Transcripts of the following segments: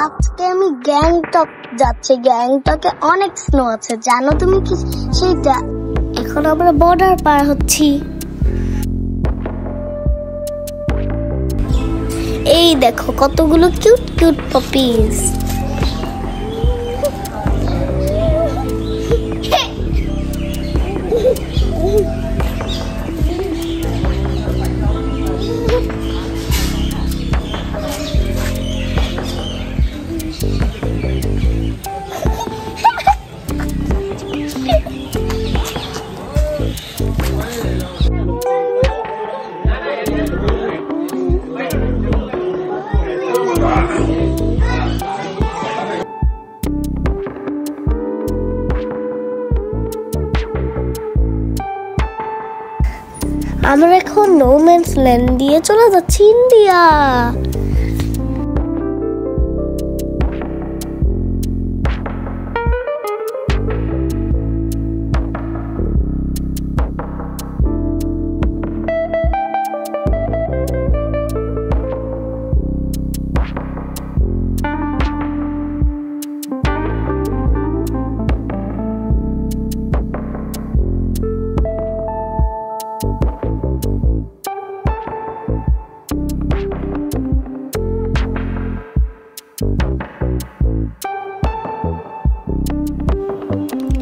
আজকে আমি গ্যাংটক যাচ্ছি। গ্যাংটকে অনেক স্নো আছে, জানো তুমি কি সেটা? এখন আমরা বর্ডার পার হচ্ছি। এই দেখো কতগুলো কিউট কিউট পপিস। আমরা এখন নো ম্যানস ল্যান্ড দিয়ে চলে যাচ্ছি ইন্ডিয়া।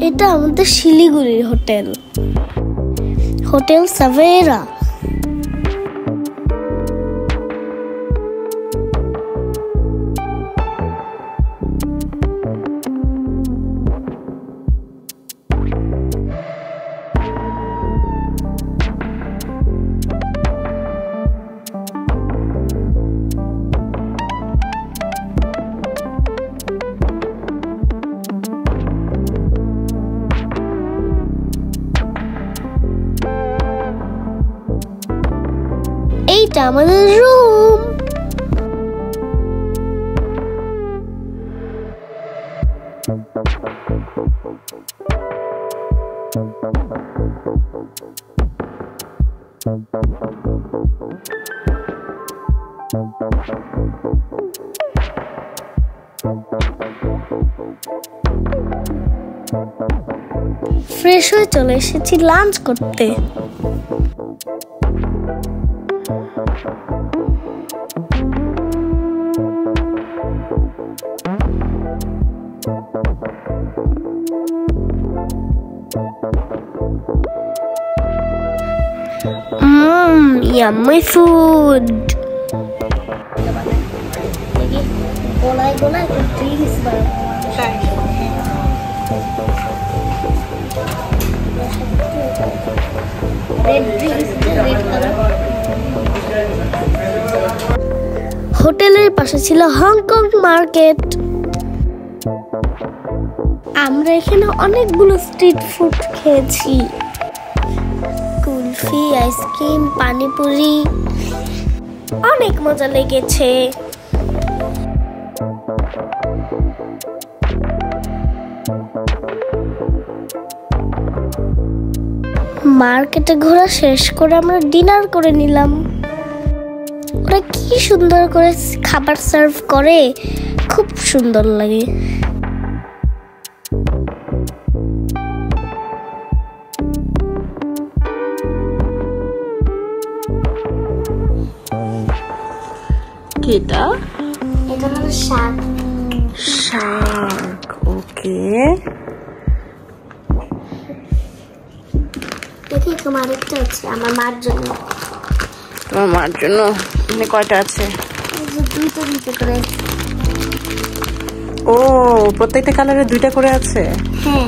এটা আমাদের শিলিগুড়ির হোটেল, হোটেল সাভেরা। এইটা আমাদের রুম। ফ্রেশ হয়ে চলে এসেছি লাঞ্চ করতে। Yummy food. হোটেলের পাশে ছিল হংকং মার্কেট। আমরা এখানে অনেকগুলো স্ট্রিট ফুড খেয়েছি, কুলফি, আইসক্রিম, পানিপুরি, অনেক মজা লেগেছে। মার্কেটে ঘোরা শেষ করে আমরা ডিনার করে নিলাম। ওরা কি সুন্দর করে খাবার সার্ভ করে, খুব সুন্দর লাগে। এটা হলো শাক। শাক, ওকে। দেখি তোমার একটা আছে, আমার মার জন্য। তোমার মার জন্য এখানে কয়টা আছে? দুইটা দুইটা করে। ও, প্রত্যেকটা কালারে দুইটা করে আছে? হ্যাঁ।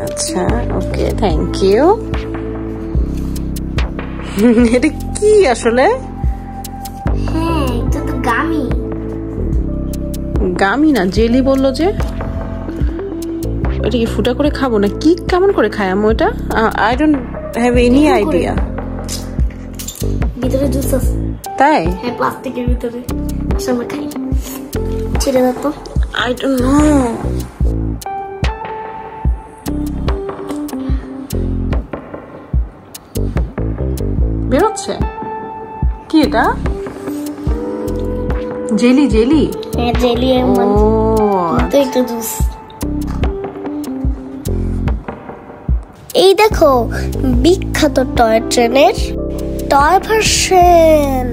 আচ্ছা, ওকে, থ্যাংক ইউ। এটা কি আসলে? হ্যাঁ, এটা তো গামি। গামি না, জেলি বললো যে। এটা কি ফুটা করে খাবো না কি, কেমন করে খাই আমি ওটা? I don't have any idea. ভিতরে জুস আছে। তাই? হ্যাঁ, প্লাস্টিকের ভিতরে। আমরা খাই। ছেড়ে দাও তো। I don't know. বেরোচ্ছে কি এটা? Jelly jelly? হ্যাঁ জেলি এর মতো একটু জুস। এই দেখো বিখ্যাত টয় ট্রেনের টয় ভার্সন।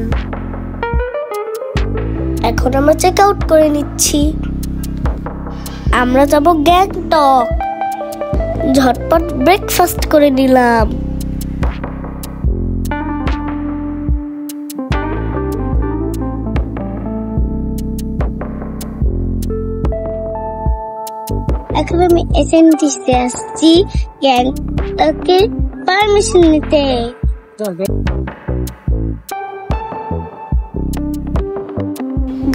এখন আমরা চেক আউট করে নিচ্ছি। আমরা যাব গ্যাংটক। ঝটপট ব্রেকফাস্ট করে নিলাম। এখন আমি এসএনটিতে আসছি গ্যাংটকের পারমিশন নিতে।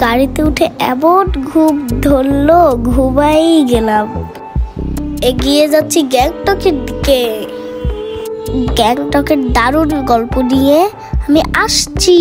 গাড়িতে উঠে এমন ঘুম ধরলো, ঘুমাই গেলাম। এগিয়ে যাচ্ছি গ্যাংটকের দিকে। গ্যাংটকের দারুণ গল্প নিয়ে আমি আসছি।